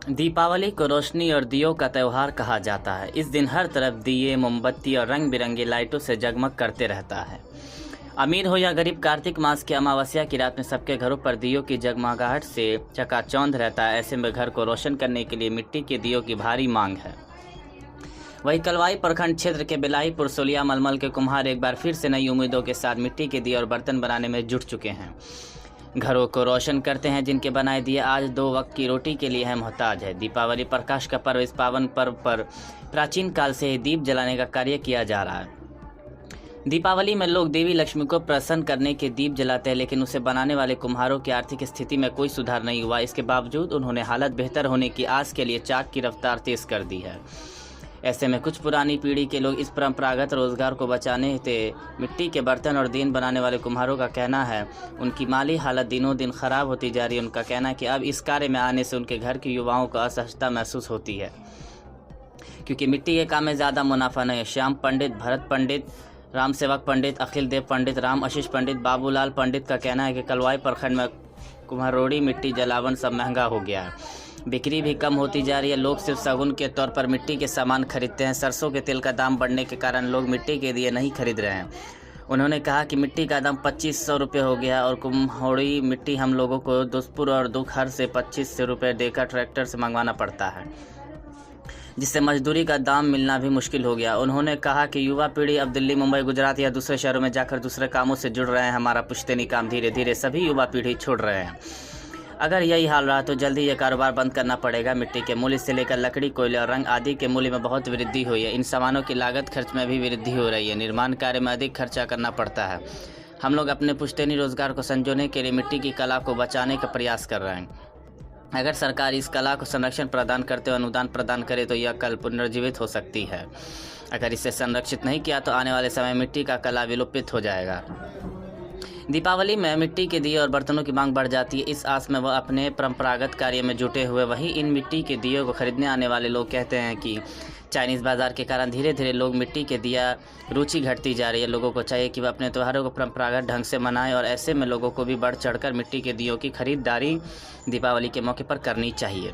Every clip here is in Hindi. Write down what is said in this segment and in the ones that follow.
दीपावली को रोशनी और दियों का त्यौहार कहा जाता है। इस दिन हर तरफ दिए, मोमबत्ती और रंग बिरंगी लाइटों से जगमग करते रहता है। अमीर हो या गरीब, कार्तिक मास की अमावस्या की रात में सबके घरों पर दियों की जगमगाहट से चकाचौंध रहता है। ऐसे में घर को रोशन करने के लिए मिट्टी के दियों की भारी मांग है। वहीं कलवाई प्रखंड क्षेत्र के बिलाहीपुर सोलिया मलमल के कुम्हार एक बार फिर से नई उम्मीदों के साथ मिट्टी के दिए और बर्तन बनाने में जुट चुके हैं। घरों को रोशन करते हैं जिनके बनाए दिए आज 2 वक्त की रोटी के लिए है मोहताज है। दीपावली प्रकाश का पर्व। इस पावन पर्व पर प्राचीन काल से ही दीप जलाने का कार्य किया जा रहा है। दीपावली में लोग देवी लक्ष्मी को प्रसन्न करने के दीप जलाते हैं, लेकिन उसे बनाने वाले कुम्हारों की आर्थिक स्थिति में कोई सुधार नहीं हुआ। इसके बावजूद उन्होंने हालत बेहतर होने की आस के लिए चाक की रफ्तार तेज कर दी है। ऐसे में कुछ पुरानी पीढ़ी के लोग इस परंपरागत रोजगार को बचाने हेतु मिट्टी के बर्तन और दीन बनाने वाले कुम्हारों का कहना है उनकी माली हालत दिनों दिन खराब होती जा रही है। उनका कहना है कि अब इस कार्य में आने से उनके घर के युवाओं को असहजता महसूस होती है, क्योंकि मिट्टी के काम में ज़्यादा मुनाफा नहीं है। श्याम पंडित, भरत पंडित, राम सेवक पंडित, अखिल देव पंडित, राम आशीष पंडित, बाबूलाल पंडित का कहना है कि कलवाई प्रखंड में कुम्हारोड़ी, मिट्टी, जलावन सब महंगा हो गया है। बिक्री भी कम होती जा रही है। लोग सिर्फ शगुन के तौर पर मिट्टी के सामान खरीदते हैं। सरसों के तेल का दाम बढ़ने के कारण लोग मिट्टी के दिए नहीं खरीद रहे हैं। उन्होंने कहा कि मिट्टी का दाम 2500 रुपये हो गया और कुम्हारोड़ी मिट्टी हम लोगों को दोस्तपुर और दुखहर से 2500 रुपये देकर ट्रैक्टर से मंगवाना पड़ता है, जिससे मजदूरी का दाम मिलना भी मुश्किल हो गया। उन्होंने कहा कि युवा पीढ़ी अब दिल्ली, मुंबई, गुजरात या दूसरे शहरों में जाकर दूसरे कामों से जुड़ रहे हैं। हमारा पुश्तैनी काम धीरे धीरे सभी युवा पीढ़ी छोड़ रहे हैं। अगर यही हाल रहा तो जल्द ही ये कारोबार बंद करना पड़ेगा। मिट्टी के मूल्य से लेकर लकड़ी, कोयले और रंग आदि के मूल्य में बहुत वृद्धि हुई है। इन सामानों की लागत खर्च में भी वृद्धि हो रही है। निर्माण कार्य में अधिक खर्चा करना पड़ता है। हम लोग अपने पुश्तैनी रोजगार को संजोने के लिए मिट्टी की कला को बचाने का प्रयास कर रहे हैं। अगर सरकार इस कला को संरक्षण प्रदान करते हुए अनुदान प्रदान करे तो यह कल पुनर्जीवित हो सकती है। अगर इसे संरक्षित नहीं किया तो आने वाले समय में मिट्टी का कला विलुप्त हो जाएगा। दीपावली में मिट्टी के दिए और बर्तनों की मांग बढ़ जाती है। इस आस में वह अपने परंपरागत कार्य में जुटे हुए वहीं इन मिट्टी के दियों को खरीदने आने वाले लोग कहते हैं कि चाइनीज़ बाजार के कारण धीरे धीरे लोग मिट्टी के दिया रुचि घटती जा रही है। लोगों को चाहिए कि वह अपने त्योहारों को परंपरागत ढंग से मनाएं और ऐसे में लोगों को भी बढ़ चढ़कर मिट्टी के दियों की खरीदारी दीपावली के मौके पर करनी चाहिए,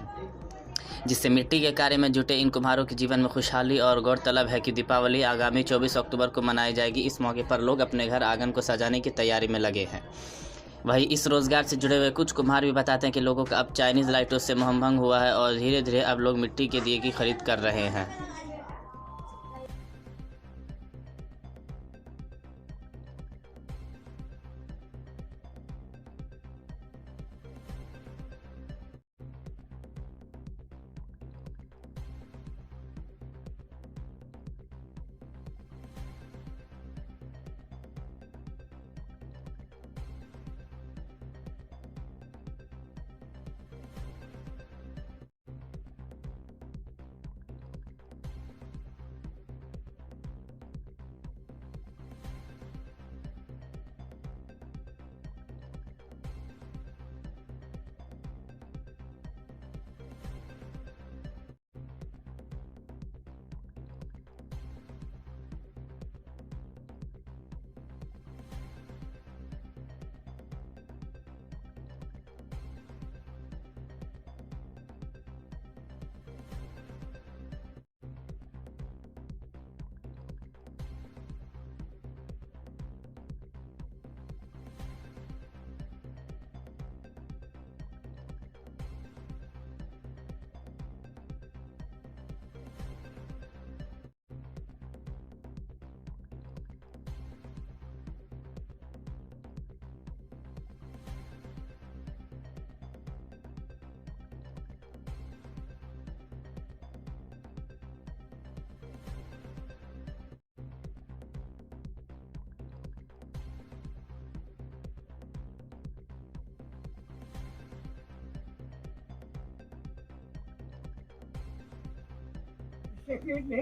जिससे मिट्टी के कार्य में जुटे इन कुम्हारों के जीवन में खुशहाली। और गौरतलब है कि दीपावली आगामी 24 अक्टूबर को मनाई जाएगी। इस मौके पर लोग अपने घर आंगन को सजाने की तैयारी में लगे हैं। वहीं इस रोजगार से जुड़े हुए कुछ कुम्हार भी बताते हैं कि लोगों का अब चाइनीज़ लाइटों से मोहभंग हुआ है और धीरे धीरे अब लोग मिट्टी के दिए की खरीद कर रहे हैं।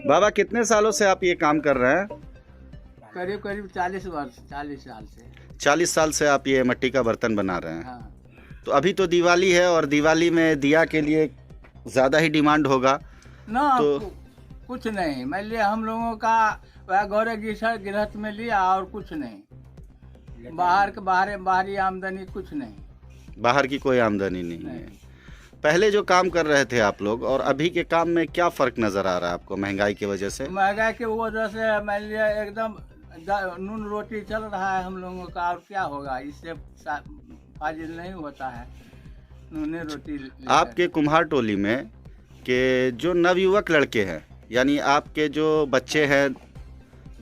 बाबा कितने सालों से आप ये काम कर रहे हैं? करीब करीब 40 वर्ष, 40 साल से। 40 साल से आप ये मिट्टी का बर्तन बना रहे हैं। हाँ। तो अभी तो दिवाली है और दिवाली में दिया के लिए ज़्यादा ही डिमांड होगा ना तो कुछ नहीं, मान लिया हम लोगों का वह गौरे गृहस्थ में लिया और कुछ नहीं। बाहरी आमदनी कुछ नहीं। बाहर की कोई आमदनी नहीं है। पहले जो काम कर रहे थे आप लोग और अभी के काम में क्या फर्क नजर आ रहा है आपको महंगाई की वजह से? महंगाई की वजह से मान लिया एकदम नून रोटी चल रहा है हम लोगों का, और क्या होगा, इससे फाजिल नहीं होता है नूने रोटी। आपके कुम्हार टोली में के जो नवयुवक लड़के हैं, यानी आपके जो बच्चे हैं,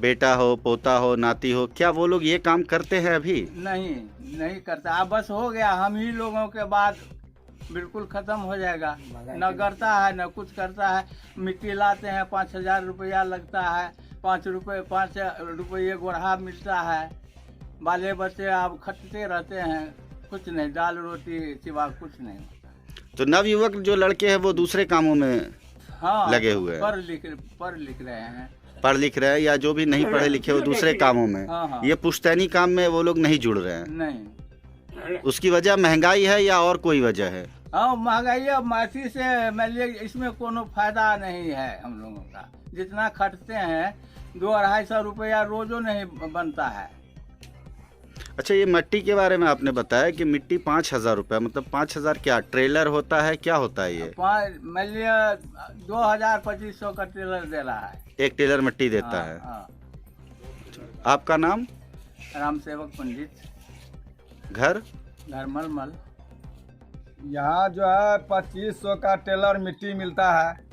बेटा हो, पोता हो, नाती हो, क्या वो लोग ये काम करते हैं अभी? नहीं करता। अब बस हो गया, हम ही लोगों के बाद बिल्कुल खत्म हो जाएगा। न करता है न कुछ करता है। मिट्टी लाते हैं 5,000 रुपया लगता है, 5 रुपये गोढ़ा मिलता है। बाले बच्चे अब खटते रहते हैं, कुछ नहीं, दाल रोटी सिवा कुछ नहीं। तो नवयुवक जो लड़के हैं वो दूसरे कामों में हाँ, लगे हुए हैं, पढ़ लिख रहे हैं। पढ़ लिख रहे हैं, या जो भी नहीं पढ़े लिखे वो दूसरे कामों में। हाँ। ये पुश्तैनी काम में वो लोग नहीं जुड़ रहे हैं। नहीं, उसकी वजह महंगाई है या और कोई वजह है? हाँ, महंगाई मासी से मान लिया, इसमें कोनो फायदा नहीं है हम लोगों का। जितना खटते हैं 200-250 रुपया रोजो नहीं बनता है। अच्छा, ये मिट्टी के बारे में आपने बताया कि मिट्टी 5,000 रुपया, मतलब 5,000 क्या ट्रेलर होता है, क्या होता है ये? मान लिया 2,000-2,500 का टेलर दे रहा है, एक टेलर मिट्टी देता है। हाँ। आपका नाम? राम सेवक पंडित, घर? घर मलमल। यहाँ जो है 2,500 का टेलर मिट्टी मिलता है।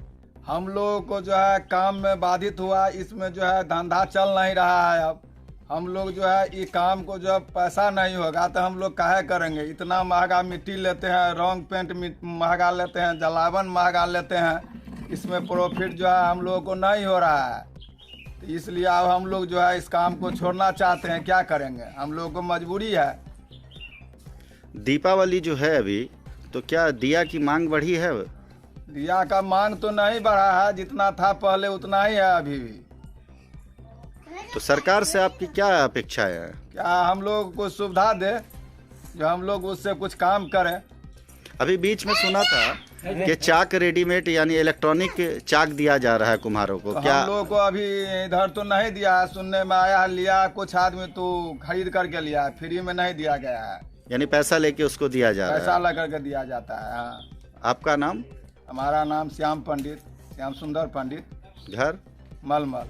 हम लोगों को जो है काम में बाधित हुआ, इसमें जो है धंधा चल नहीं रहा है। अब हम लोग जो है ये काम को जब पैसा नहीं होगा तो हम लोग काहे करेंगे। इतना महंगा मिट्टी लेते हैं, रंग पेंट महंगा लेते हैं, जलावन महंगा लेते हैं, इसमें प्रॉफिट जो है हम लोगों को नहीं हो रहा है। तो इसलिए अब हम लोग जो है इस काम को छोड़ना चाहते हैं, क्या करेंगे, हम लोगों को मजबूरी है। दीपावली जो है अभी, तो क्या दिया की मांग बढ़ी है? दिया का मांग तो नहीं बढ़ा है, जितना था पहले उतना ही है अभी भी। तो सरकार से आपकी क्या अपेक्षा है? क्या हम लोग को सुविधा दे, जो हम लोग उससे कुछ काम करें। अभी बीच में सुना था कि चाक रेडीमेड यानी इलेक्ट्रॉनिक चाक दिया जा रहा है कुम्हारों को, तो क्या? हम लोग को अभी इधर तो नहीं दिया है, सुनने में आया है, लिया कुछ आदमी तो खरीद करके लिया है, फ्री में नहीं दिया गया है, यानी पैसा लेके उसको दिया जा रहा पैसा है। लगा करके दिया जाता है। हाँ, आपका नाम? हमारा नाम श्याम पंडित, श्याम सुंदर पंडित, घर? मलमल।